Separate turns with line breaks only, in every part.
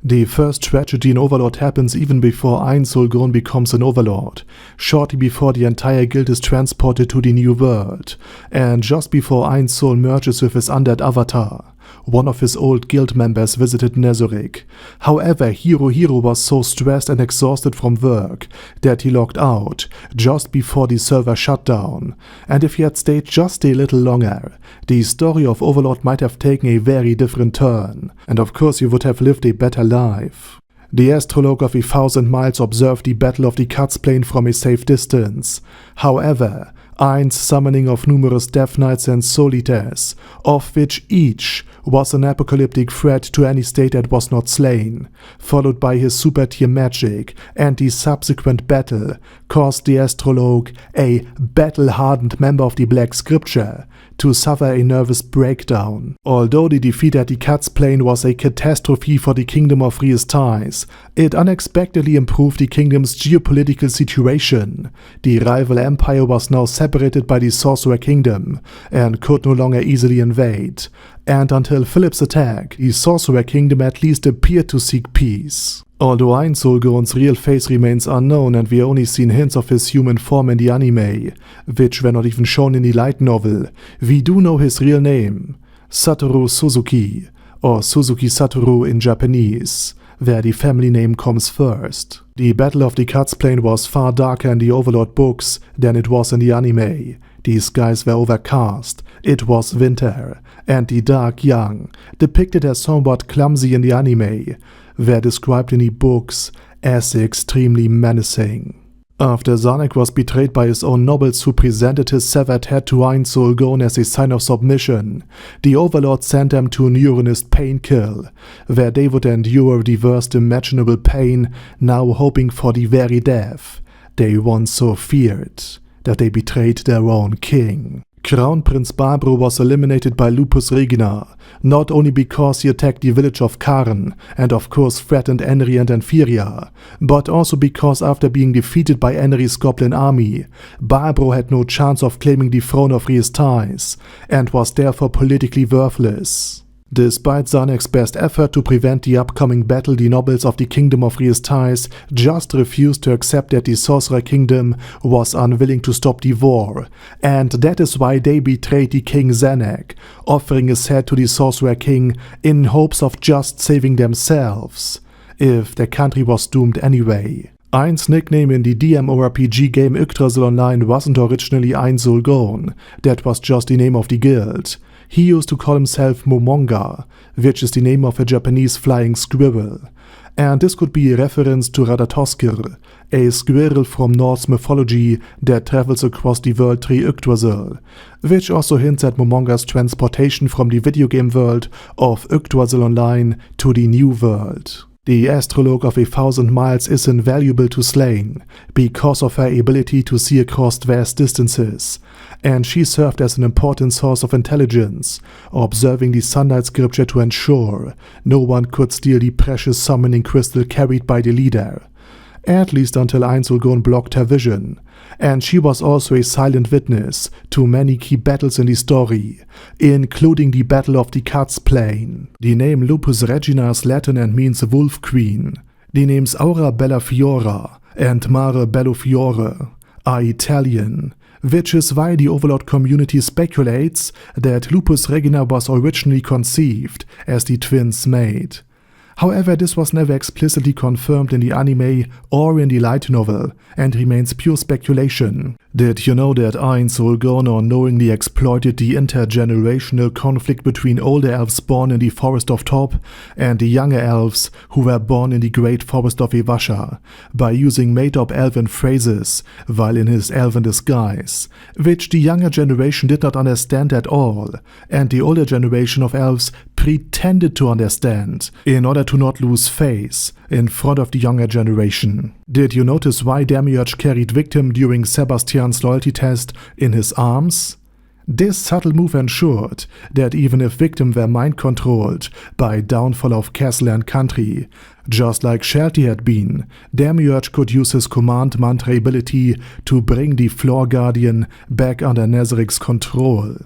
The first tragedy in Overlord happens even before Ainz Ooal Gown becomes an Overlord, shortly before the entire guild is transported to the New World, and just before Ainz Ooal merges with his undead avatar. One of his old guild members visited Nezuric. However, Hiro was so stressed and exhausted from work that he logged out just before the server shut down, and if he had stayed just a little longer, the story of Overlord might have taken a very different turn, and of course he would have lived a better life. The astrologue of 1,000 miles observed the Battle of the Cuts Plain from a safe distance. However, Ainz' summoning of numerous Death Knights and Solites, of which each was an apocalyptic threat to any state that was not slain, followed by his super tier magic and the subsequent battle, caused the astrologue, a battle-hardened member of the Black Scripture, to suffer a nervous breakdown. Although the defeat at the Cuts Plain was a catastrophe for the Kingdom of Theocracy, it unexpectedly improved the kingdom's geopolitical situation. The rival empire was now separated by the Sorcerer Kingdom and could no longer easily invade, and until Philip's attack, the Sorcerer Kingdom at least appeared to seek peace. Although Ainz Ooal Gown's real face remains unknown and we only seen hints of his human form in the anime, which were not even shown in the light novel, we do know his real name, Satoru Suzuki, or Suzuki Satoru in Japanese, where the family name comes first. The Battle of the Cuts Plain was far darker in the Overlord books than it was in the anime. The skies were overcast, it was winter, and the dark young, depicted as somewhat clumsy in the anime, were described in the books as extremely menacing. After Zanek was betrayed by his own nobles who presented his severed head to Ainz Ooal Gown as a sign of submission, the Overlord sent them to Neuronist Painkill, where they would endure the worst imaginable pain, now hoping for the very death they once so feared, that they betrayed their own king. Crown Prince Barbaro was eliminated by Lupusregina, not only because he attacked the village of Karn and of course threatened Enri and Enfiria, but also because after being defeated by Enri's goblin army, Barbaro had no chance of claiming the throne of Theocracy and was therefore politically worthless. Despite Zanek's best effort to prevent the upcoming battle, the nobles of the Kingdom of Theocracy just refused to accept that the Sorcerer Kingdom was unwilling to stop the war, and that is why they betrayed the King Zanek, offering his head to the Sorcerer King in hopes of just saving themselves, if their country was doomed anyway. Ainz' nickname in the DMORPG game Yggdrasil Online wasn't originally Ainz Ooal Gown, that was just the name of the guild. He used to call himself Momonga, which is the name of a Japanese flying squirrel. And this could be a reference to Radatoskir, a squirrel from Norse mythology that travels across the world tree Yggdrasil, which also hints at Momonga's transportation from the video game world of Yggdrasil Online to the New World. The astrologue of 1,000 miles is invaluable to Slayn because of her ability to see across vast distances, and she served as an important source of intelligence, observing the Sunlight Scripture to ensure no one could steal the precious summoning crystal carried by the leader, at least until Ainz Ooal Gown blocked her vision, and she was also a silent witness to many key battles in the story, including the Battle of the Cuts Plain. The name Lupusregina is Latin and means Wolf Queen. The names Aura Bellafiora and Mare Bellofiore are Italian, which is why the Overlord community speculates that Lupusregina was originally conceived as the twins' maid. However, this was never explicitly confirmed in the anime or in the light novel, and remains pure speculation. Did you know that Ainz Ooal Gown unknowingly exploited the intergenerational conflict between older elves born in the Forest of Top and the younger elves who were born in the Great Forest of Evasha, by using made-up elven phrases while in his elven disguise, which the younger generation did not understand at all, and the older generation of elves pretended to understand, in order to not lose face in front of the younger generation. Did you notice why Demiurge carried Victim during Sebastian's loyalty test in his arms? This subtle move ensured that even if Victim were mind-controlled by downfall of castle and country, just like Shelty had been, Demiurge could use his command mantra ability to bring the Floor Guardian back under Nezuric's control.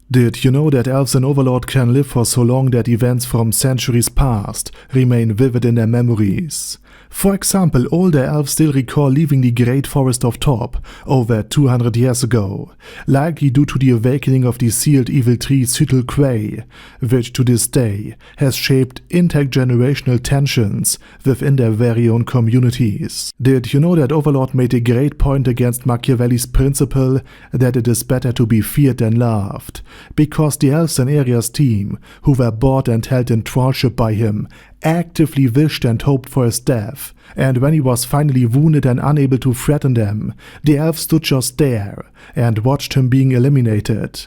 Did you know that elves in Overlord can live for so long that events from centuries past remain vivid in their memories? For example, older elves still recall leaving the Great Forest of Top over 200 years ago, likely due to the awakening of the sealed evil tree Sytul Quay, which to this day has shaped intergenerational tensions within their very own communities. Did you know that Overlord made a great point against Machiavelli's principle that it is better to be feared than loved, because the elves in Aria's team, who were bought and held in thrallship by him, actively wished and hoped for his death, and when he was finally wounded and unable to threaten them, the elves stood just there and watched him being eliminated.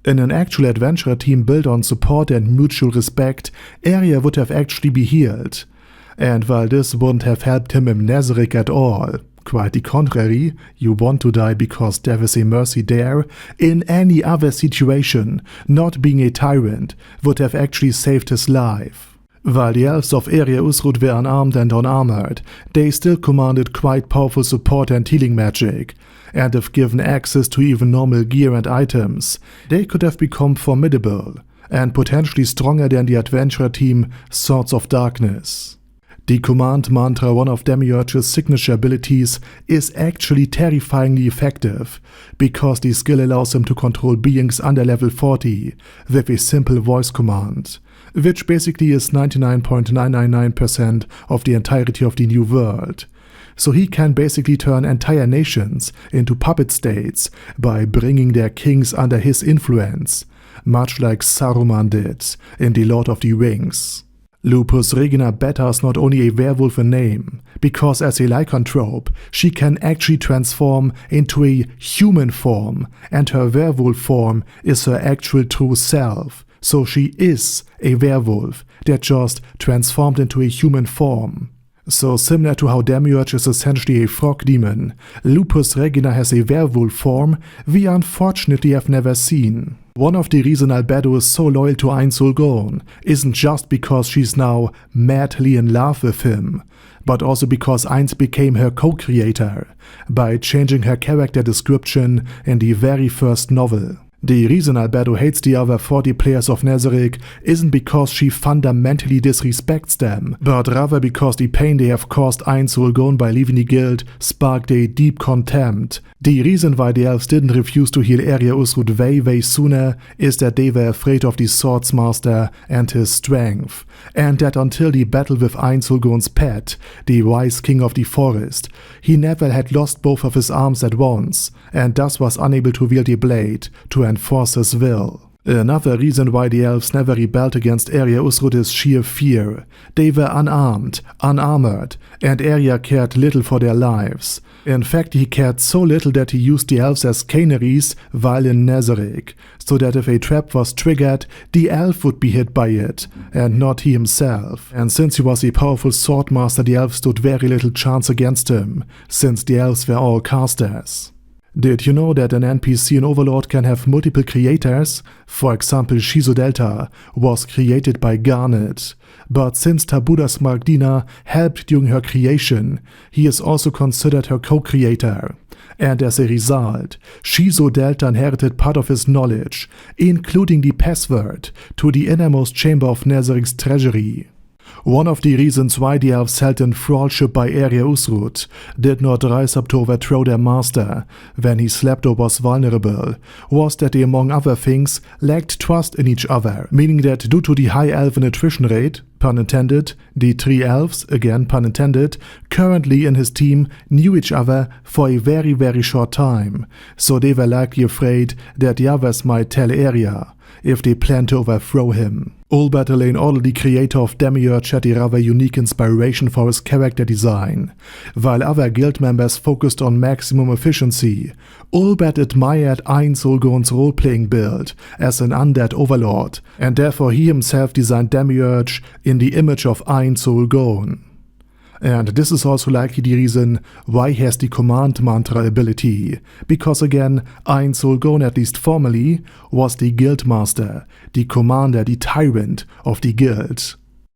In an actual adventurer team built on support and mutual respect, Aria would have actually been healed. And while this wouldn't have helped him in Nazarick at all, quite the contrary, you want to die because there is a mercy there, in any other situation, not being a tyrant would have actually saved his life. While the elves of Area Usrud were unarmed and unarmored, they still commanded quite powerful support and healing magic, and if given access to even normal gear and items, they could have become formidable, and potentially stronger than the adventurer team Swords of Darkness. The command mantra, one of Demiurge's signature abilities, is actually terrifyingly effective, because the skill allows him to control beings under level 40 with a simple voice command, which basically is 99.999% of the entirety of the new world. So he can basically turn entire nations into puppet states by bringing their kings under his influence, much like Saruman did in The Lord of the Rings. Lupusregina Beta is not only a werewolf in name, because as a lycanthrope, she can actually transform into a human form, and her werewolf form is her actual true self. So she is a werewolf that just transformed into a human form. So similar to how Demiurge is essentially a frog demon, Lupusregina has a werewolf form we unfortunately have never seen. One of the reasons Albedo is so loyal to Ainz Ooal Gown isn't just because she's now madly in love with him, but also because Ainz became her co-creator by changing her character description in the very first novel. The reason Albedo hates the other 40 players of Nazarick isn't because she fundamentally disrespects them, but rather because the pain they have caused Ainz Ooal Gown by leaving the guild sparked a deep contempt. The reason why the elves didn't refuse to heal Area Usrud way sooner is that they were afraid of the Swordsmaster and his strength, and that until the battle with Ainz Ooal Gown's pet, the wise king of the forest, he never had lost both of his arms at once, and thus was unable to wield a blade to enforce his will. Another reason why the elves never rebelled against Area Usrud is sheer fear. They were unarmed, unarmored, and Area cared little for their lives. In fact, he cared so little that he used the elves as canaries while in Nazarick, so that if a trap was triggered, the elf would be hit by it, and not he himself. And since he was a powerful swordmaster, the elves stood very little chance against him, since the elves were all casters. Did you know that an NPC in Overlord can have multiple creators? For example, Shizo Delta was created by Garnet, but since Tabudas Magdina helped during her creation, he is also considered her co-creator. And as a result, Shizo Delta inherited part of his knowledge, including the password to the innermost chamber of Nazarick's treasury. One of the reasons why the elves held in thrallship by Area Usrud did not rise up to overthrow their master when he slept or was vulnerable was that they, among other things, lacked trust in each other, meaning that due to the high elven attrition rate, pun intended, the 3 elves, again pun intended, currently in his team knew each other for a very short time, so they were likely afraid that the others might tell Area if they planned to overthrow him. Albedo, the creator of Demiurge, had a rather unique inspiration for his character design. While other guild members focused on maximum efficiency, Albedo admired Ainz Ooal Gown's role-playing build as an undead overlord, and therefore he himself designed Demiurge in the image of Ainz Ooal Gown. And this is also likely the reason why he has the command mantra ability, because again, Ainz Ooal Gown, at least formally, was the guild master, the commander, the tyrant of the guild.